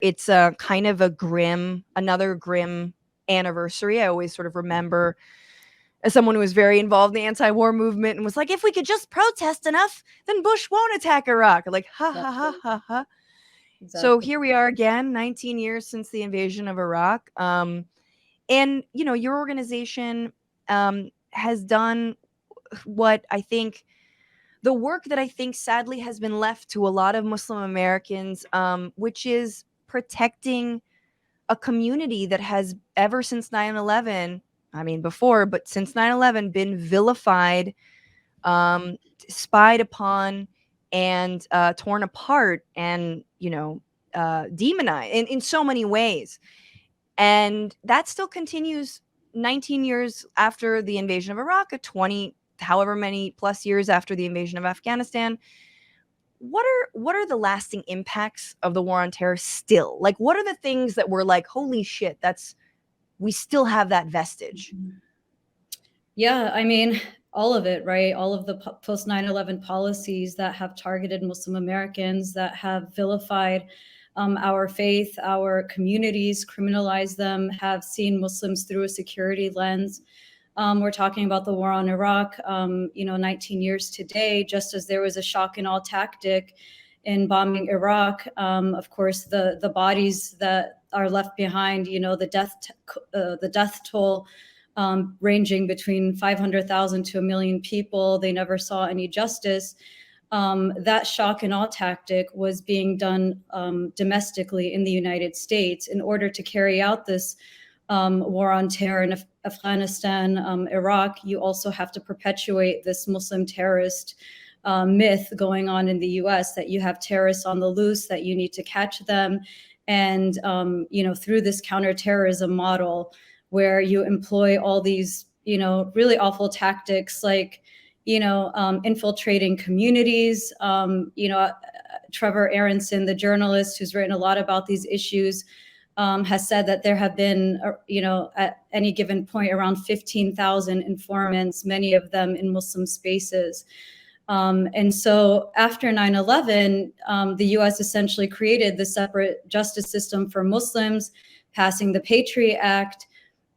It's a kind of another grim anniversary. I always sort of remember as someone who was very involved in the anti-war movement and was like, if we could just protest enough, then Bush won't attack Iraq. Like, ha ha ha ha ha. So Exactly. here we are again, 19 years since the invasion of Iraq. And, your organization has done what I think the work that I think sadly has been left to a lot of Muslim Americans, which is protecting a community that has ever since 9/11, I mean before, but since 9/11 been vilified, um, spied upon, and torn apart, and demonized in so many ways. And that still continues 19 years after the invasion of Iraq, 20 however many plus years after the invasion of Afghanistan. What are the lasting impacts of the war on terror still? Like, what are the things that we're like, holy shit, that's we still have that vestige? Yeah, I mean, all of it, right? All of the post 9/11 policies that have targeted Muslim Americans, that have vilified our faith, our communities, criminalized them, have seen Muslims through a security lens. We're talking about the war on Iraq, 19 years today, just as there was a shock and all tactic in bombing Iraq. Of course, the bodies that are left behind, the death toll ranging between 500,000 to 1 million people. They never saw any justice. That shock and awe tactic was being done domestically in the United States in order to carry out this war on terror in Afghanistan, Iraq. You also have to perpetuate this Muslim terrorist myth going on in the US, that you have terrorists on the loose, that you need to catch them. And, through this counterterrorism model, where you employ all these, really awful tactics like, infiltrating communities. Trevor Aronson, the journalist who's written a lot about these issues, has said that there have been, at any given point, around 15,000 informants, many of them in Muslim spaces. And so after 9/11, the US essentially created the separate justice system for Muslims, passing the Patriot Act,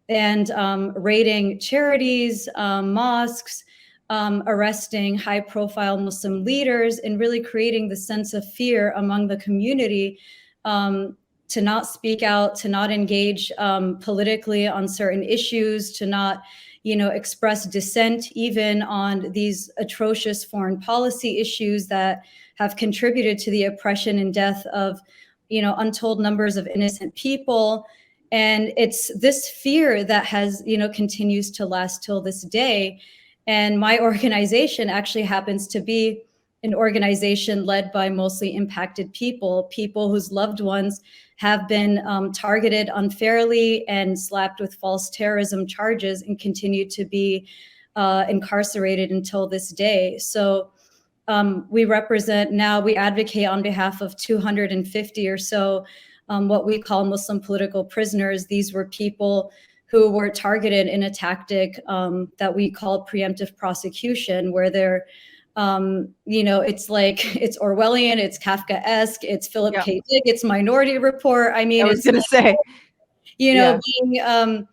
and raiding charities, mosques, arresting high-profile Muslim leaders, and really creating the sense of fear among the community, to not speak out, to not engage politically on certain issues, to not, express dissent even on these atrocious foreign policy issues that have contributed to the oppression and death of, untold numbers of innocent people. And it's this fear that has, continues to last till this day. And my organization actually happens to be an organization led by mostly impacted people whose loved ones have been targeted unfairly and slapped with false terrorism charges and continue to be incarcerated until this day. So we advocate on behalf of 250 or so what we call Muslim political prisoners. These were people who were targeted in a tactic that we call preemptive prosecution, where they're, it's like, it's Orwellian, it's Kafkaesque, it's Philip K. Dick, it's Minority Report. I mean, I was going to say, being,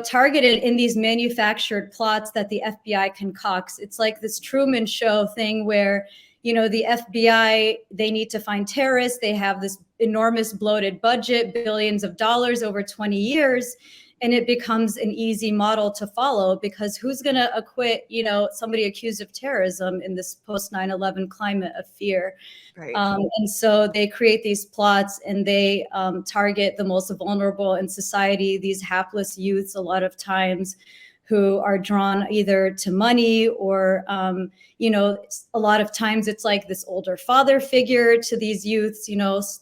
targeted in these manufactured plots that the FBI concocts. It's like this Truman Show thing where, the FBI, they need to find terrorists. They have this enormous bloated budget, billions of dollars over 20 years. And it becomes an easy model to follow, because who's going to acquit, somebody accused of terrorism in this post 9/11 climate of fear? right. And so they create these plots, and they target the most vulnerable in society, these hapless youths, a lot of times, who are drawn either to money or, a lot of times it's like this older father figure to these youths.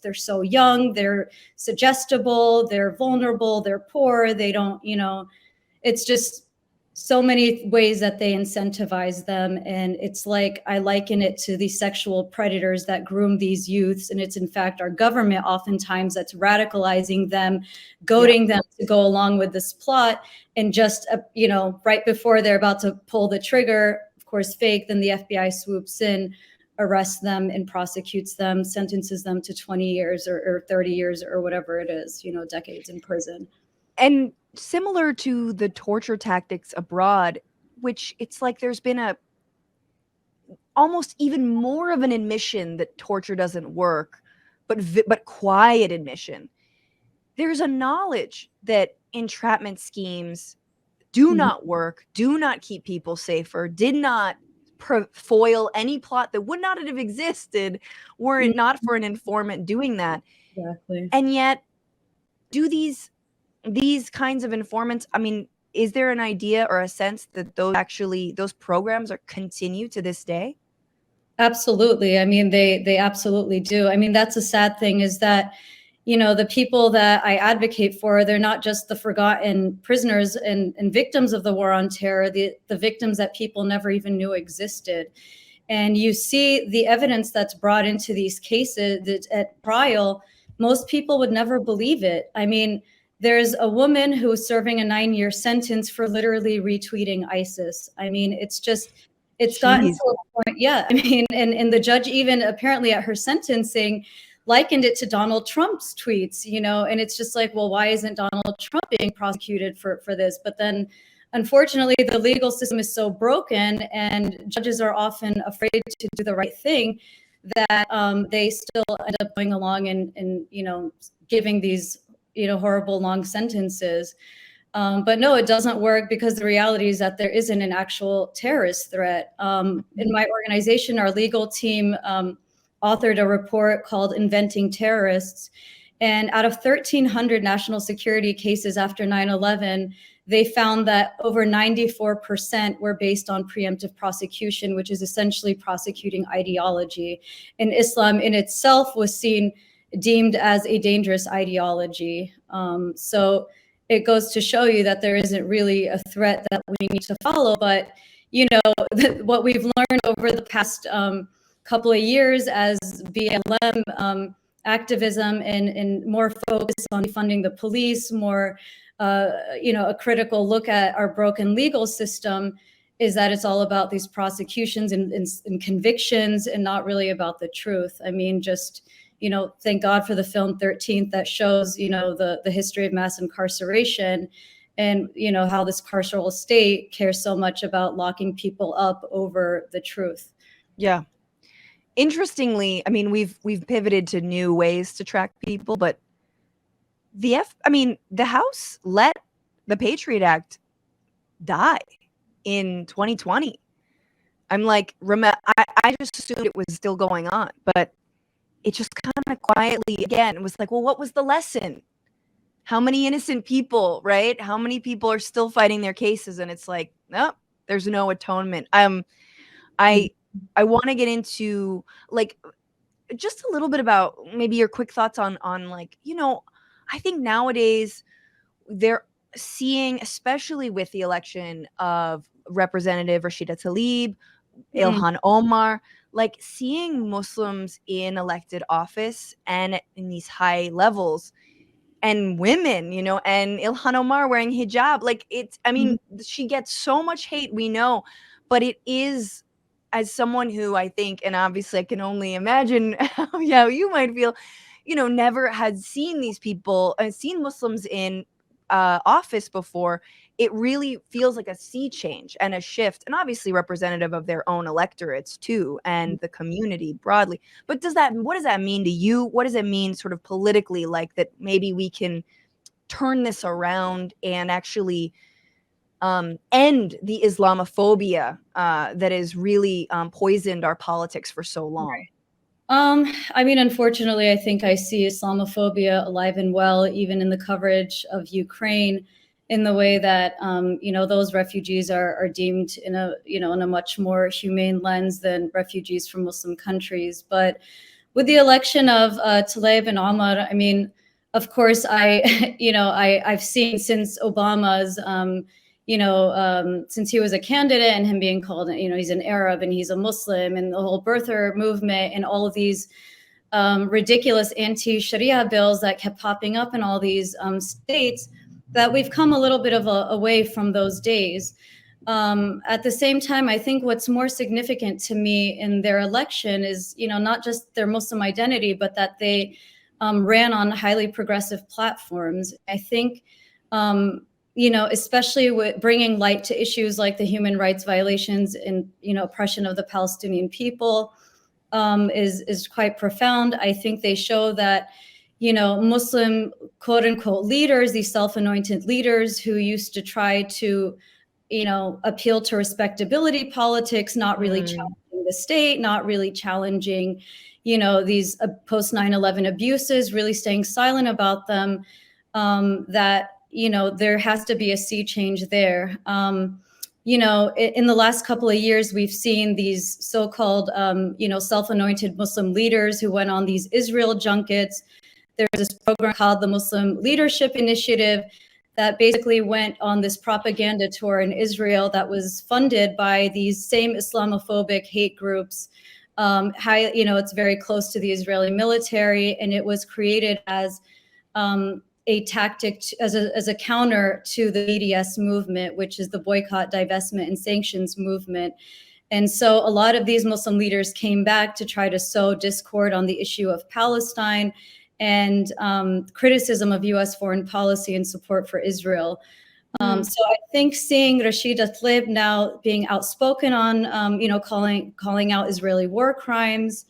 They're so young, they're suggestible, they're vulnerable, they're poor, they don't, it's just so many ways that they incentivize them. And it's like, I liken it to the sexual predators that groom these youths. And it's in fact our government oftentimes that's radicalizing them, goading them to go along with this plot. And just, right before they're about to pull the trigger, of course, fake, then the FBI swoops in arrests them and prosecutes them, sentences them to 20 years or 30 years or whatever it is, decades in prison. And similar to the torture tactics abroad, which it's like there's been a almost even more of an admission that torture doesn't work, but quiet admission. There's a knowledge that entrapment schemes do not work, do not keep people safer, did not foil any plot that would not have existed were it not for an informant doing that. Exactly. And yet, do these kinds of informants, I mean, is there an idea or a sense that those programs are continue to this day? Absolutely. I mean, they absolutely do. I mean, that's a sad thing, is that, the people that I advocate for, they're not just the forgotten prisoners and victims of the war on terror, the victims that people never even knew existed. And you see the evidence that's brought into these cases at trial, most people would never believe it. I mean, there's a woman who is serving a 9-year sentence for literally retweeting ISIS. I mean, it's gotten to a point. Yeah. I mean, and the judge even apparently at her sentencing likened it to Donald Trump's tweets, and it's just like, well, why isn't Donald Trump being prosecuted for this? But then unfortunately, the legal system is so broken and judges are often afraid to do the right thing that they still end up going along and giving these, horrible long sentences. But no, it doesn't work, because the reality is that there isn't an actual terrorist threat. In my organization, our legal team authored a report called Inventing Terrorists. And out of 1,300 national security cases after 9/11, they found that over 94% were based on preemptive prosecution, which is essentially prosecuting ideology. And Islam in itself was deemed as a dangerous ideology. So it goes to show you that there isn't really a threat that we need to follow. But, what we've learned over the past couple of years as BLM activism and more focus on funding the police, more, a critical look at our broken legal system, is that it's all about these prosecutions and convictions and not really about the truth. I mean, just, thank God for the film 13th that shows, the history of mass incarceration and, how this carceral state cares so much about locking people up over the truth. Yeah. Interestingly, I mean, we've pivoted to new ways to track people, but the House let the Patriot Act die in 2020. I'm like, I just assumed it was still going on, but it just kind of quietly again was like, well, what was the lesson? How many innocent people, right? How many people are still fighting their cases? And it's like, no, there's no atonement. I want to get into like just a little bit about maybe your quick thoughts on like, I think nowadays they're seeing, especially with the election of Representative Rashida Tlaib, Ilhan Omar, like seeing Muslims in elected office and in these high levels, and women, and Ilhan Omar wearing hijab, like it's, I mean, she gets so much hate, we know, but it is, as someone who I think, and obviously I can only imagine how you might feel, never had seen these people, seen Muslims in office before, it really feels like a sea change and a shift, and obviously representative of their own electorates too, and the community broadly. But what does that mean to you? What does it mean sort of politically, like that maybe we can turn this around and actually end the Islamophobia that has really poisoned our politics for so long? Right. I mean, unfortunately, I think I see Islamophobia alive and well, even in the coverage of Ukraine, in the way that, those refugees are deemed in a much more humane lens than refugees from Muslim countries. But with the election of Tlaib and Omar, I mean, of course, I've seen since Obama's, since he was a candidate and him being called, he's an Arab and he's a Muslim, and the whole birther movement and all of these ridiculous anti-Sharia bills that kept popping up in all these states, that we've come a little bit of away from those days. At the same time, I think what's more significant to me in their election is, not just their Muslim identity, but that they ran on highly progressive platforms. I think, especially with bringing light to issues like the human rights violations and, oppression of the Palestinian people, is quite profound. I think they show that, Muslim quote unquote leaders, these self-anointed leaders who used to try to, appeal to respectability politics, not really challenging the state, not really challenging, these post 9/11 abuses, really staying silent about them, that, there has to be a sea change there. In the last couple of years, we've seen these so-called, self-anointed Muslim leaders who went on these Israel junkets. There's this program called the Muslim Leadership Initiative that basically went on this propaganda tour in Israel that was funded by these same Islamophobic hate groups. It's very close to the Israeli military, and it was created as a tactic as a counter to the BDS movement, which is the boycott, divestment, and sanctions movement. And so a lot of these Muslim leaders came back to try to sow discord on the issue of Palestine and criticism of U.S. foreign policy and support for Israel. So I think seeing Rashida Tlaib now being outspoken on, calling out Israeli war crimes,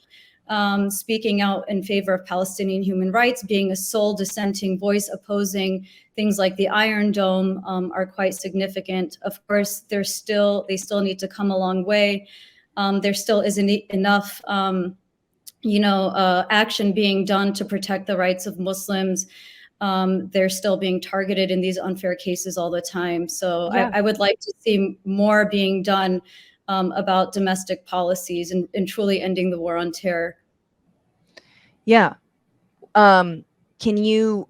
speaking out in favor of Palestinian human rights, being a sole dissenting voice opposing things like the Iron Dome, are quite significant. Of course, they still need to come a long way. There still isn't enough action being done to protect the rights of Muslims. They're still being targeted in these unfair cases all the time. So yeah. I would like to see more being done about domestic policies and truly ending the war on terror. Yeah. Can you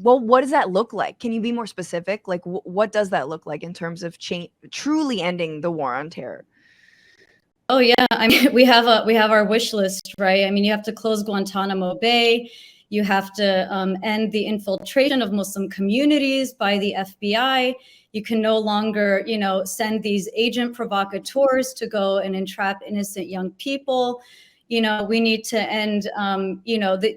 what does that look like? Can you be more specific? Like, what does that look like in terms of truly ending the war on terror? Oh yeah, I mean, we have our wish list, right? I mean, you have to close Guantanamo Bay. You have to end the infiltration of Muslim communities by the FBI. You can no longer, send these agent provocateurs to go and entrap innocent young people. We need to end,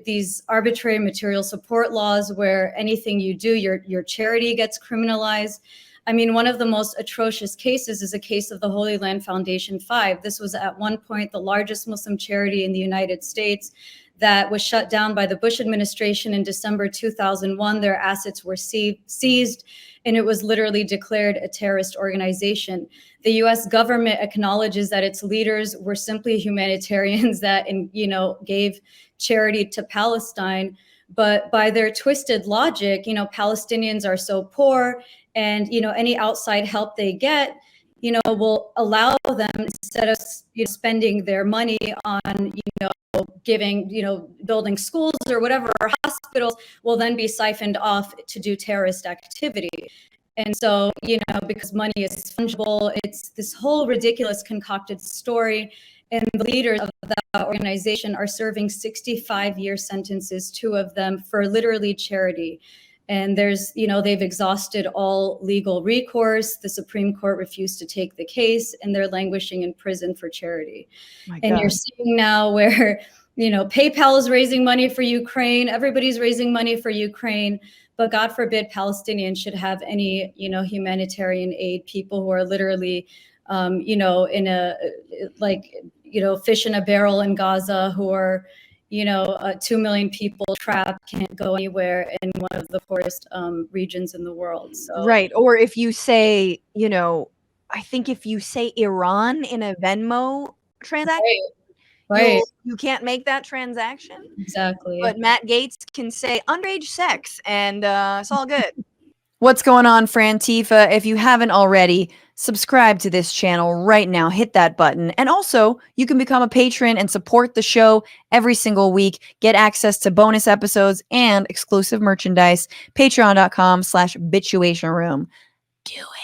these arbitrary material support laws where anything you do, your charity gets criminalized. I mean, one of the most atrocious cases is a case of the Holy Land Foundation 5. This was at one point the largest Muslim charity in the United States that was shut down by the Bush administration in December 2001. Their assets were seized, and it was literally declared a terrorist organization. The US government acknowledges that its leaders were simply humanitarians that, gave charity to Palestine. But by their twisted logic, Palestinians are so poor, and any outside help they get, will allow them, instead of spending their money on giving, building schools or whatever, or hospitals, will then be siphoned off to do terrorist activity. And so, because money is fungible, it's this whole ridiculous concocted story. And the leaders of that organization are serving 65-year sentences, 2 of them for literally charity. And there's, they've exhausted all legal recourse. The Supreme Court refused to take the case, and they're languishing in prison for charity. And you're seeing now where, PayPal is raising money for Ukraine. Everybody's raising money for Ukraine. But God forbid Palestinians should have any, humanitarian aid. People who are literally, in a, fish in a barrel in Gaza, who are, 2 million people trapped, can't go anywhere in one of the poorest regions in the world. So. Right. Or if you say, I think if you say Iran in a Venmo transaction, right. You can't make that transaction. Exactly. But Matt Gaetz can say underage sex, and it's all good. What's going on, Frantifa? If you haven't already, subscribe to this channel right now. Hit that button. And also, you can become a patron and support the show every single week. Get access to bonus episodes and exclusive merchandise. Patreon.com/bitchuation room. Do it.